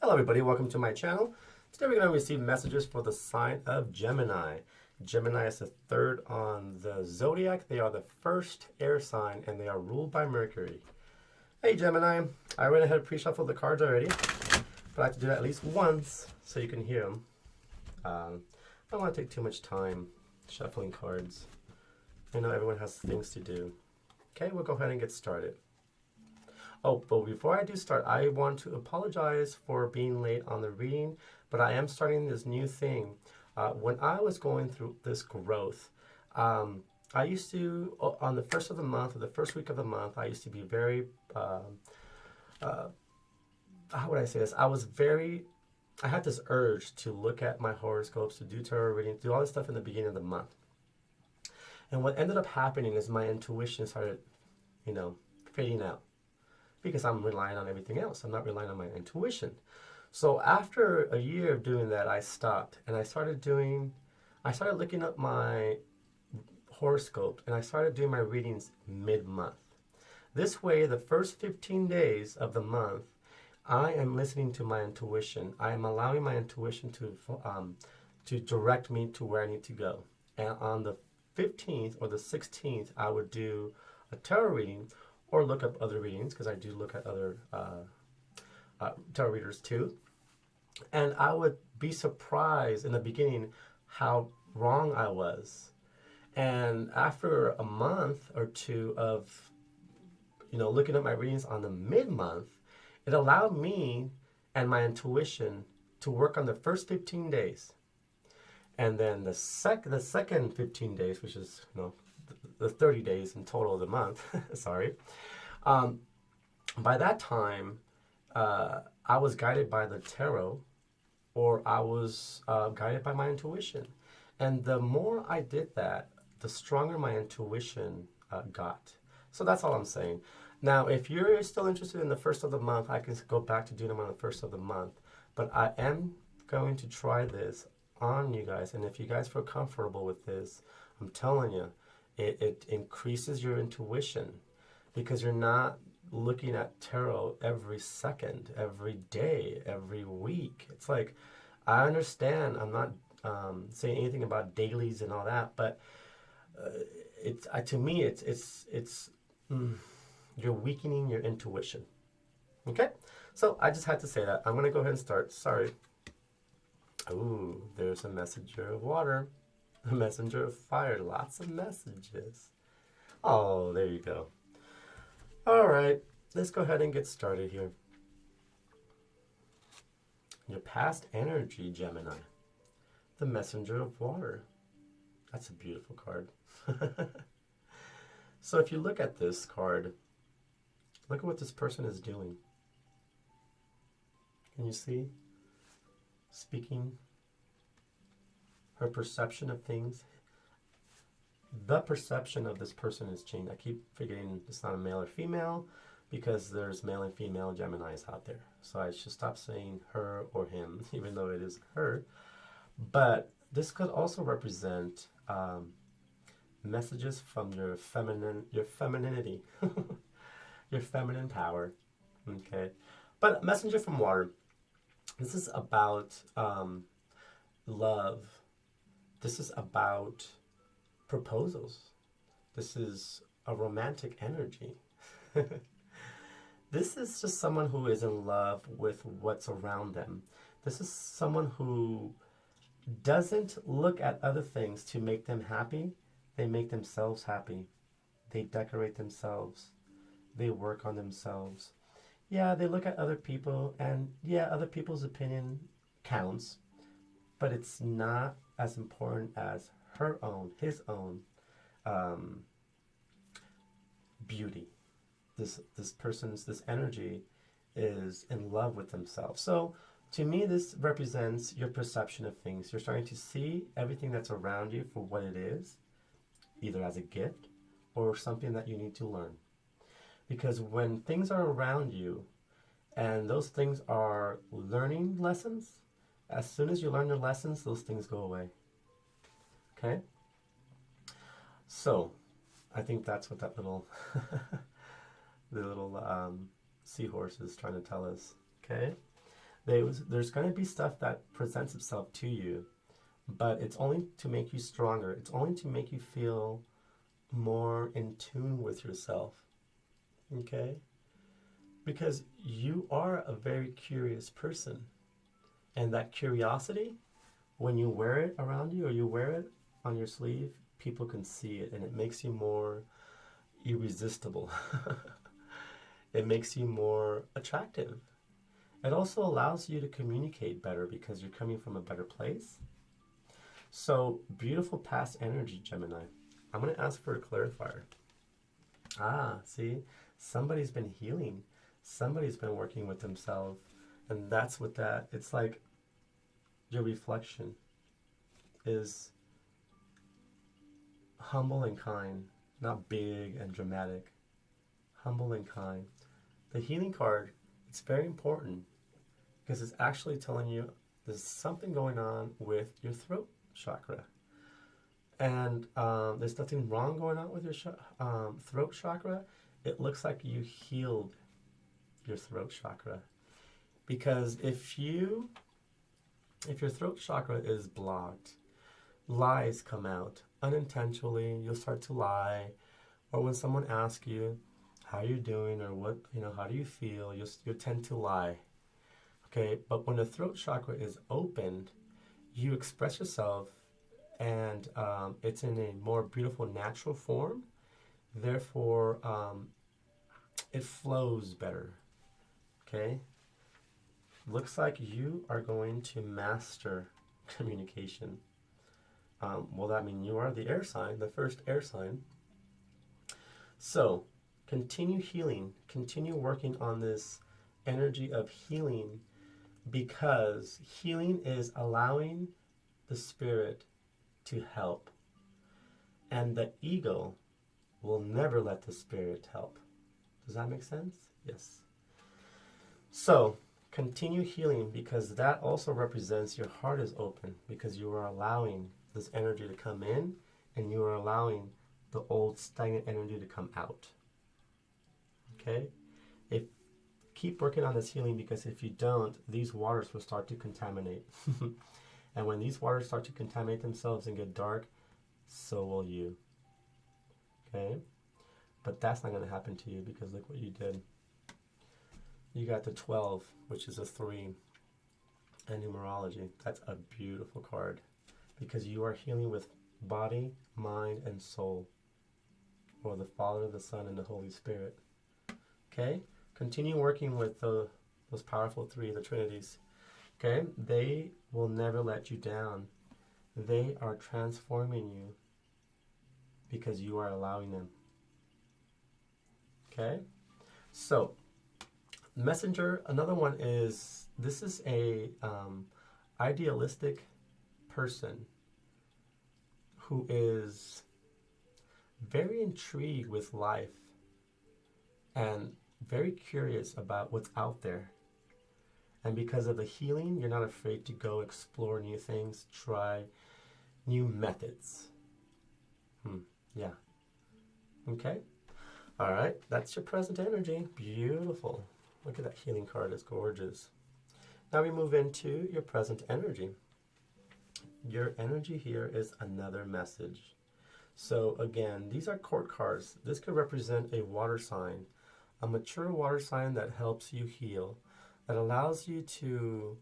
Hello everybody, welcome to my channel. Today we're going to receive messages for the sign of Gemini. Gemini is the third on the zodiac. They are the first air sign and they are ruled by Mercury. Hey Gemini, I went ahead and pre-shuffled the cards already, but I have to do that at least once so you can hear them. I don't want to take too much time shuffling cards. I know everyone has things to do. Okay, we'll go ahead and get started. Oh, but before I do start, I want to apologize for being late on the reading, but I am starting this new thing. When I was going through this growth, I used to, on the first of the month, or the first week of the month, I used to be very, how would I say this? I had this urge to look at my horoscopes, to do tarot readings, do all this stuff in the beginning of the month. And what ended up happening is my intuition started, fading out. Because I'm relying on everything else. I'm not relying on my intuition. So after a year of doing that, I stopped and I started looking up my horoscope and I started doing my readings mid-month. This way, the first 15 days of the month, I am listening to my intuition. I am allowing my intuition to direct me to where I need to go. And on the 15th or the 16th, I would do a tarot reading or look up other readings, because I do look at other tarot readers too. And I would be surprised in the beginning how wrong I was. And after a month or two of looking at my readings on the mid-month, it allowed me and my intuition to work on the first 15 days. And then the second 15 days, which is the 30 days in total of the month, sorry. By that time, I was guided by the tarot, or I was guided by my intuition. And the more I did that, the stronger my intuition got. So that's all I'm saying. Now, if you're still interested in the first of the month, I can go back to doing them on the first of the month. But I am going to try this on you guys. And if you guys feel comfortable with this, I'm telling you, it increases your intuition, because you're not looking at tarot every second, every day, every week. It's like, I understand I'm not saying anything about dailies and all that, but to me you're weakening your intuition. Okay, so I just had to say that. I'm gonna go ahead and start. Sorry. Ooh, there's a messenger of water. A messenger of fire, lots of messages. Oh, there you go. All right, let's go ahead and get started here. Your past energy, Gemini. The messenger of water. That's a beautiful card. So if you look at this card, look at what this person is doing. Can you see? Speaking. Her perception of things. The perception of this person is changed. I keep forgetting it's not a male or female, because there's male and female Geminis out there. So I should stop saying her or him, even though it is her. But this could also represent messages from your femininity, your feminine power. Okay, but messenger from water. This is about love. This is about proposals. This is a romantic energy. This is just someone who is in love with what's around them. This is someone who doesn't look at other things to make them happy. They make themselves happy. They decorate themselves. They work on themselves. Yeah, they look at other people, and yeah, other people's opinion counts, but it's not as important as his own beauty. This energy is in love with themselves. So to me, this represents your perception of things. You're starting to see everything that's around you for what it is, either as a gift or something that you need to learn. Because when things are around you and those things are learning lessons, as soon as you learn your lessons, those things go away. Okay? So, I think that's what that little the little seahorse is trying to tell us. Okay? There's going to be stuff that presents itself to you, but it's only to make you stronger. It's only to make you feel more in tune with yourself. Okay? Because you are a very curious person. And that curiosity, when you wear it around you or you wear it on your sleeve, people can see it, and it makes you more irresistible. It makes you more attractive. It also allows you to communicate better because you're coming from a better place. So, beautiful past energy, Gemini. I'm going to ask for a clarifier. See, somebody's been healing. Somebody's been working with themselves. And that's what that, it's like your reflection is humble and kind, not big and dramatic. Humble and kind. The healing card, it's very important because it's actually telling you there's something going on with your throat chakra. And there's nothing wrong going on with your throat chakra. It looks like you healed your throat chakra. Because if your throat chakra is blocked, lies come out unintentionally. You'll start to lie, or when someone asks you how you're doing or what, how do you feel, you'll tend to lie. Okay, but when the throat chakra is opened, you express yourself, and it's in a more beautiful, natural form. Therefore, it flows better. Okay. Looks like you are going to master communication. Well, that means you are the air sign, the first air sign. So, continue healing. Continue working on this energy of healing, because healing is allowing the spirit to help. And the ego will never let the spirit help. Does that make sense? Yes. So, continue healing, because that also represents your heart is open, because you are allowing this energy to come in, and you are allowing the old stagnant energy to come out. Okay? Keep working on this healing, because if you don't, these waters will start to contaminate. And when these waters start to contaminate themselves and get dark, so will you. Okay? But that's not going to happen to you, because look what you did. You got the 12, which is a 3, and numerology. That's a beautiful card, because you are healing with body, mind, and soul, or the Father, the Son, and the Holy Spirit. Okay? Continue working with those powerful 3, the Trinities. Okay? They will never let you down. They are transforming you because you are allowing them. Okay? So, Messenger, another one is, this is a idealistic person who is very intrigued with life and very curious about what's out there. And because of the healing, you're not afraid to go explore new things, try new methods. Yeah. Okay. All right. That's your present energy. Beautiful. Look at that healing card. It's gorgeous. Now we move into your present energy. Your energy here is another message. So again, these are court cards. This could represent a water sign, a mature water sign that helps you heal, that allows you to,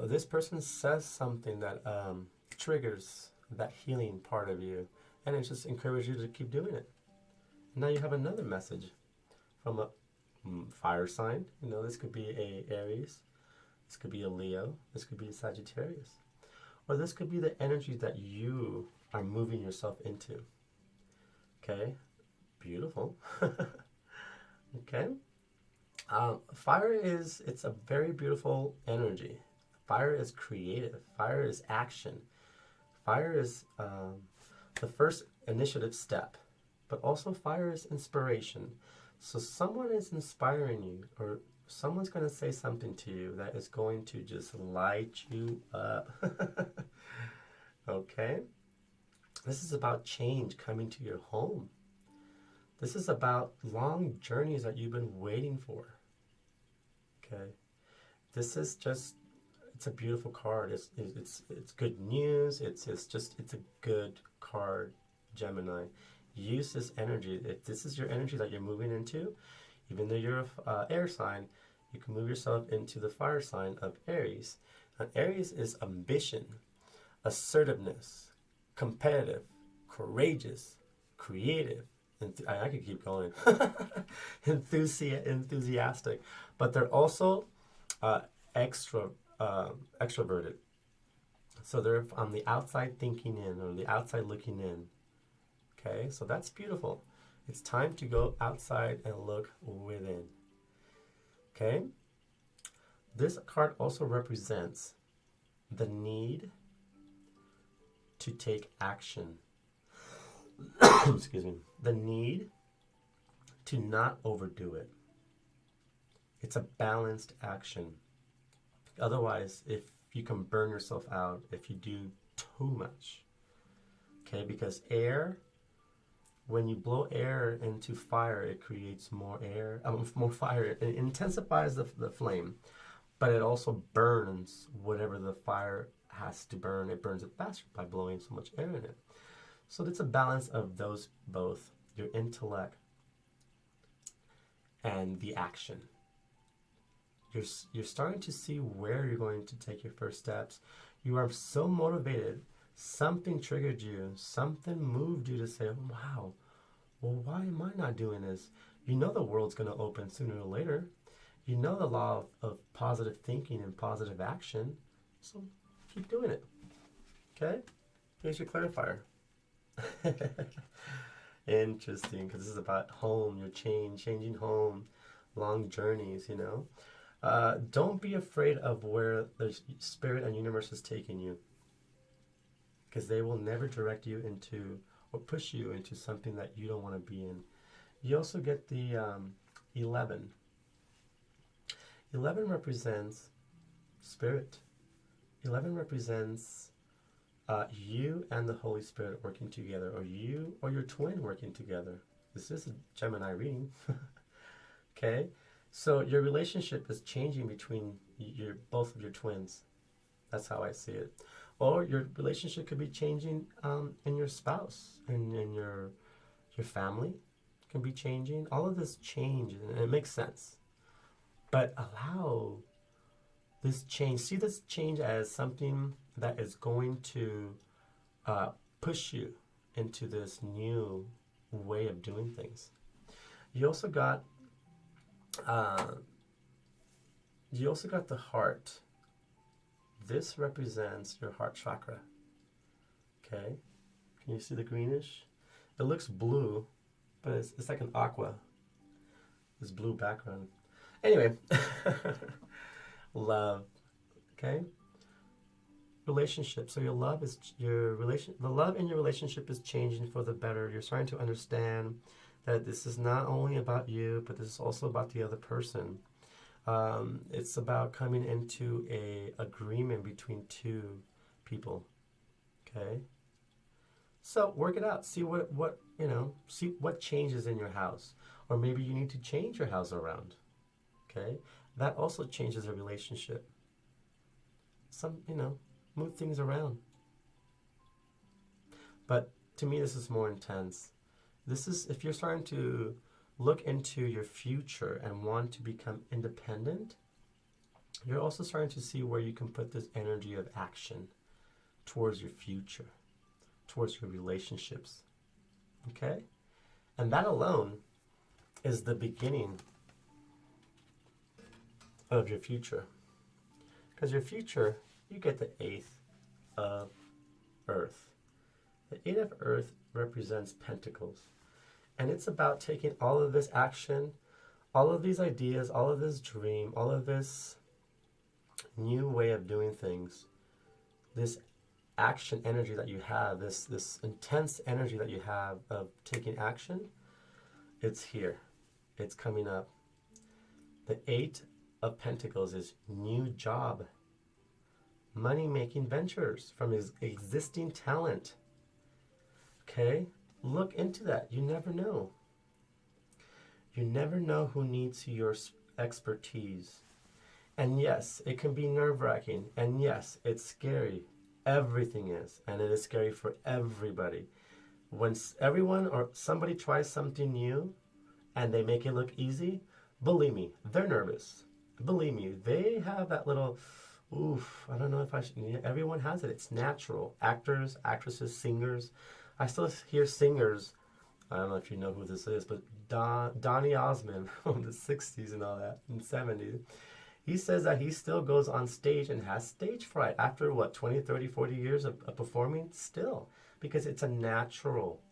this person says something that triggers that healing part of you, and it just encourages you to keep doing it. And now you have another message from a fire sign. This could be a Aries, this could be a Leo, this could be a Sagittarius, or this could be the energy that you are moving yourself into. Okay, beautiful. Okay. Fire it's a very beautiful energy. Fire is creative. Fire is action. Fire is the first initiative step, but also fire is inspiration. So someone is inspiring you, or someone's going to say something to you that is going to just light you up. Okay? This is about change coming to your home. This is about long journeys that you've been waiting for. Okay? this is just, it's a beautiful card. It's good news. It's a good card, Gemini. Use this energy. If this is your energy that you're moving into, even though you're a air sign, you can move yourself into the fire sign of Aries. And Aries is ambition, assertiveness, competitive, courageous, creative. I could keep going. Enthusiastic, but they're also extroverted. So they're on the outside thinking in, or the outside looking in. Okay, so that's beautiful. It's time to go outside and look within. Okay, this card also represents the need to take action. Excuse me. The need to not overdo it. It's a balanced action. Otherwise, if you can burn yourself out if you do too much. Okay, because air, when you blow air into fire, it creates more fire. It intensifies the flame, but it also burns whatever the fire has to burn. It burns it faster by blowing so much air in it. So it's a balance of those both, your intellect and the action. You're starting to see where you're going to take your first steps. You are so motivated. Something triggered you. Something moved you to say, wow, well, why am I not doing this? You know the world's going to open sooner or later. You know the law of positive thinking and positive action. So keep doing it. Okay? Here's your clarifier. Interesting, because this is about home, your changing home, long journeys, you know. Don't be afraid of where the spirit and universe is taking you, because they will never direct you into or push you into something that you don't want to be in. You also get the 11. 11 represents spirit. 11 represents you and the Holy Spirit working together, or you or your twin working together. This is a Gemini reading. Okay, so your relationship is changing between both of your twins. That's how I see it. Or your relationship could be changing in your spouse, and in your family can be changing. All of this change, and it makes sense. But allow this change. See this change as something that is going to push you into this new way of doing things. You also got the heart. This represents your heart chakra. Okay, can you see the greenish? It looks blue, but it's like an aqua. This blue background. Anyway, love. Okay. Relationship. So the love in your relationship is changing for the better. You're starting to understand that this is not only about you, but this is also about the other person. It's about coming into a agreement between two people. Okay. So work it out. See see what changes in your house, or maybe you need to change your house around. Okay. That also changes a relationship. Move things around. But to me, this is more intense. This is if you're starting to look into your future and want to become independent, you're also starting to see where you can put this energy of action towards your future, towards your relationships. Okay? And that alone is the beginning of your future. Because your future, you get the 8th of Earth. The 8th of Earth represents Pentacles. And it's about taking all of this action, all of these ideas, all of this dream, all of this new way of doing things, this action energy that you have, this intense energy that you have of taking action, it's here. It's coming up. The 8 of Pentacles is new job, money-making ventures from his existing talent. Okay? Look into that. You never know. You never know who needs your expertise. And yes, it can be nerve-wracking. And yes, it's scary. Everything is. And it is scary for everybody. When everyone or somebody tries something new and they make it look easy, believe me, they're nervous. Believe me, they have that little, oof, I don't know if I should. Everyone has it. It's natural. Actors, actresses, singers. I still hear singers. I don't know if you know who this is, but Donny Osmond from the 60s and all that, and 70s. He says that he still goes on stage and has stage fright after what, 20, 30, 40 years of performing still, because it's a natural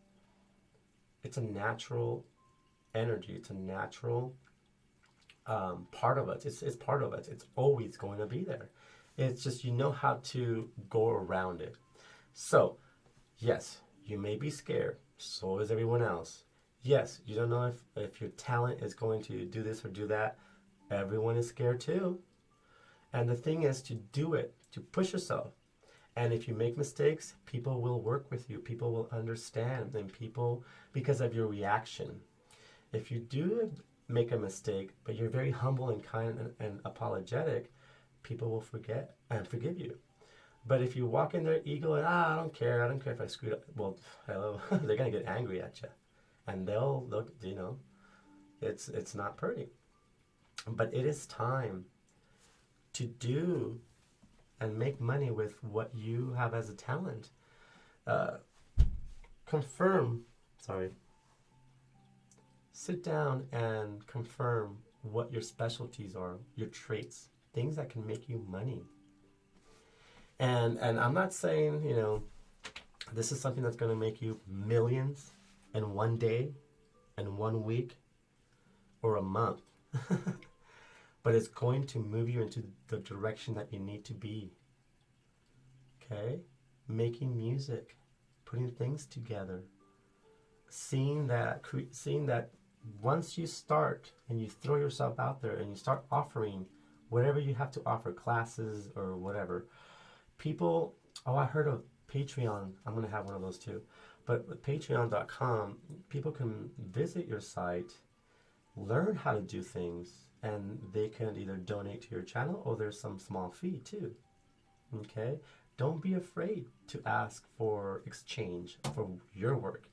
energy. It's a natural part of it. It's part of it. It's always going to be there. It's just you know how to go around it. So, yes, you may be scared. So is everyone else. Yes, you don't know if your talent is going to do this or do that. Everyone is scared too. And the thing is to do it, to push yourself. And if you make mistakes, people will work with you. People will understand. And people, because of your reaction. If you do make a mistake, but you're very humble and kind and apologetic, people will forget and forgive you. But if you walk in their ego and, I don't care if I screwed up, well, hello, they're going to get angry at you. And they'll look, it's not pretty. But it is time to do and make money with what you have as a talent. Sit down and confirm what your specialties are, your traits, things that can make you money. And I'm not saying, this is something that's going to make you millions in one day, in 1 week, or a month. But it's going to move you into the direction that you need to be. Okay? Making music, putting things together, seeing that once you start and you throw yourself out there and you start offering whatever you have to offer, classes or whatever, people, I heard of Patreon. I'm going to have one of those too. But with patreon.com, people can visit your site, learn how to do things, and they can either donate to your channel or there's some small fee too. Okay? Don't be afraid to ask for exchange for your work.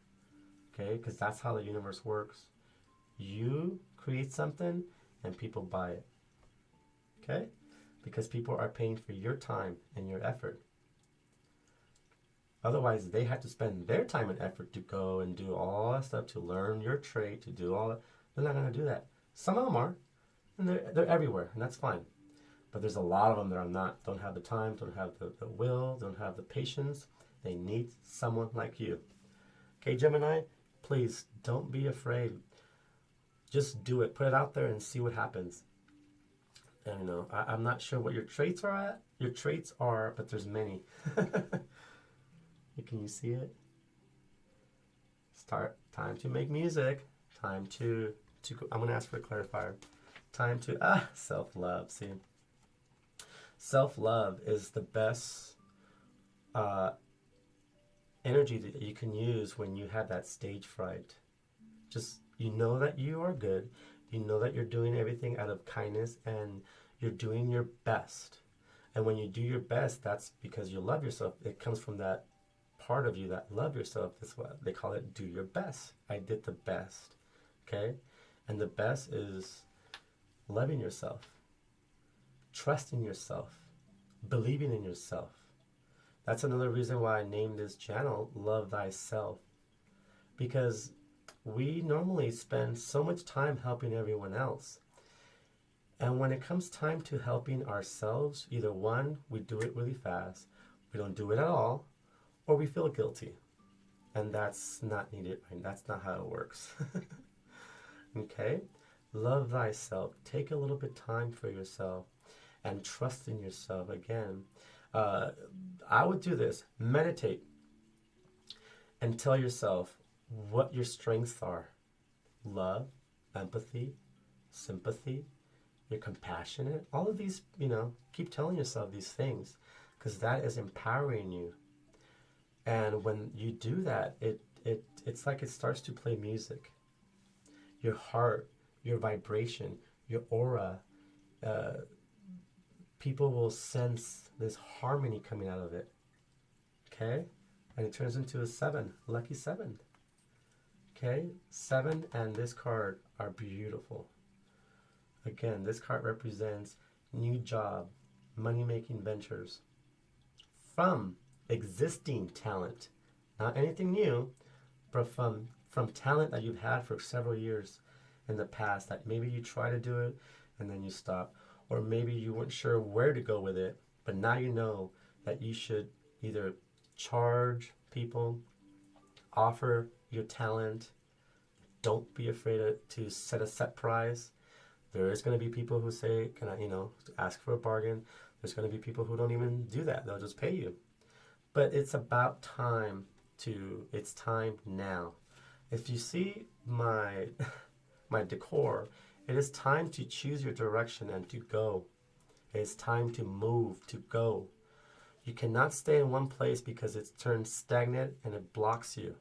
Okay? Because that's how the universe works. You create something and people buy it. Okay? Because people are paying for your time and your effort. Otherwise, they had to spend their time and effort to go and do all that stuff, to learn your trade, to do all that. They're not going to do that. Some of them are, and they're everywhere, and that's fine. But there's a lot of them that are not, don't have the time, don't have the will, don't have the patience. They need someone like you. Okay, Gemini, please don't be afraid. Just do it. Put it out there and see what happens. And I'm not sure what your traits are at. Your traits are, but there's many. Can you see it? Time to make music. Time to I'm going to ask for a clarifier. Time to, self-love. See? Self-love is the best energy that you can use when you have that stage fright. Just, you know that you are good. You know that you're doing everything out of kindness and you're doing your best. And when you do your best, that's because you love yourself. It comes from that part of you that love yourself. That's what they call it, do your best. I did the best. Okay? And the best is loving yourself, trusting yourself, believing in yourself. That's another reason why I named this channel Love Thyself. Because we normally spend so much time helping everyone else. And when it comes time to helping ourselves, either one, we do it really fast, we don't do it at all, or we feel guilty. And that's not needed, right? That's not how it works. Okay? Love thyself. Take a little bit time for yourself and trust in yourself. Again, I would do this. Meditate and tell yourself what your strengths are. Love, empathy, sympathy, you're compassionate. All of these, keep telling yourself these things because that is empowering you. And when you do that, it's like it starts to play music. Your heart, your vibration, your aura, people will sense this harmony coming out of it. Okay? And it turns into a 7, lucky 7. Okay? 7 and this card are beautiful. Again, this card represents new job, money-making ventures from existing talent. Not anything new, but from talent that you've had for several years in the past that maybe you try to do it and then you stop. Or maybe you weren't sure where to go with it, but now you know that you should either charge people, offer your talent. Don't be afraid to set a set price. There is going to be people who say, can I, ask for a bargain. There's going to be people who don't even do that. They'll just pay you. But it's about time it's time now. If you see my decor, it is time to choose your direction and to go. It is time to move, to go. You cannot stay in one place because it's turned stagnant and it blocks you.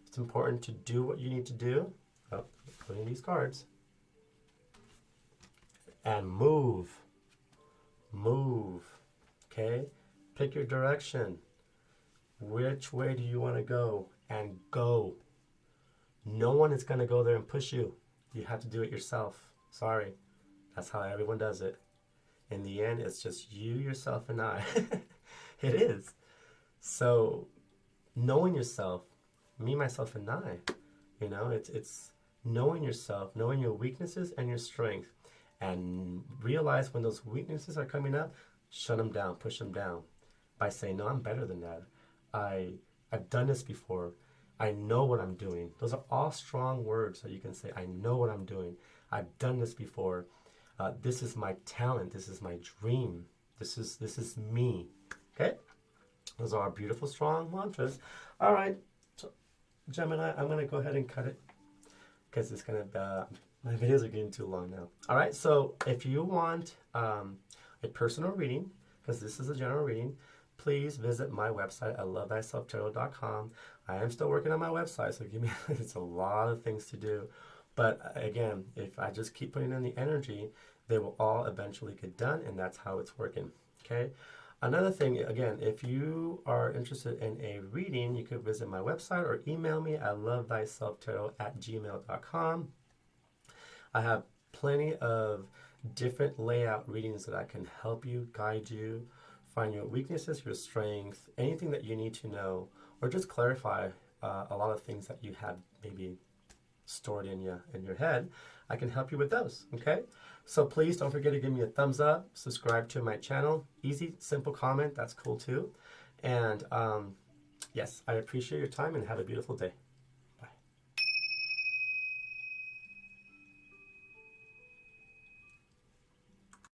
It's important to do what you need to do. Oh, putting these cards. And move. Move. Okay? Pick your direction. Which way do you want to go? And go. No one is going to go there and push you. You have to do it yourself. Sorry. That's how everyone does it. In the end, it's just you, yourself, and I. It is. So, knowing yourself, me, myself, and I, it's knowing yourself, knowing your weaknesses and your strength, and realize when those weaknesses are coming up, shut them down, push them down by saying, no, I'm better than that. I've done this before. I know what I'm doing. Those are all strong words that you can say. I know what I'm doing. I've done this before. This is my talent. This is my dream. This is me. Okay? Those are beautiful, strong mantras. All right, so Gemini, I'm going to go ahead and cut it because it's going to, my videos are getting too long now. All right, so if you want a personal reading, because this is a general reading, please visit my website at lovethyselftarot.com. I am still working on my website, so it's a lot of things to do. But again, if I just keep putting in the energy, they will all eventually get done, and that's how it's working. Okay? Another thing, again, if you are interested in a reading, you could visit my website or email me at lovethyselftarot@gmail.com. I have plenty of different layout readings that I can help you, guide you, find your weaknesses, your strengths, anything that you need to know, or just clarify a lot of things that you have maybe stored in your head. I can help you with those, okay? So please don't forget to give me a thumbs up, subscribe to my channel. Easy, simple comment, that's cool too. And yes, I appreciate your time and have a beautiful day.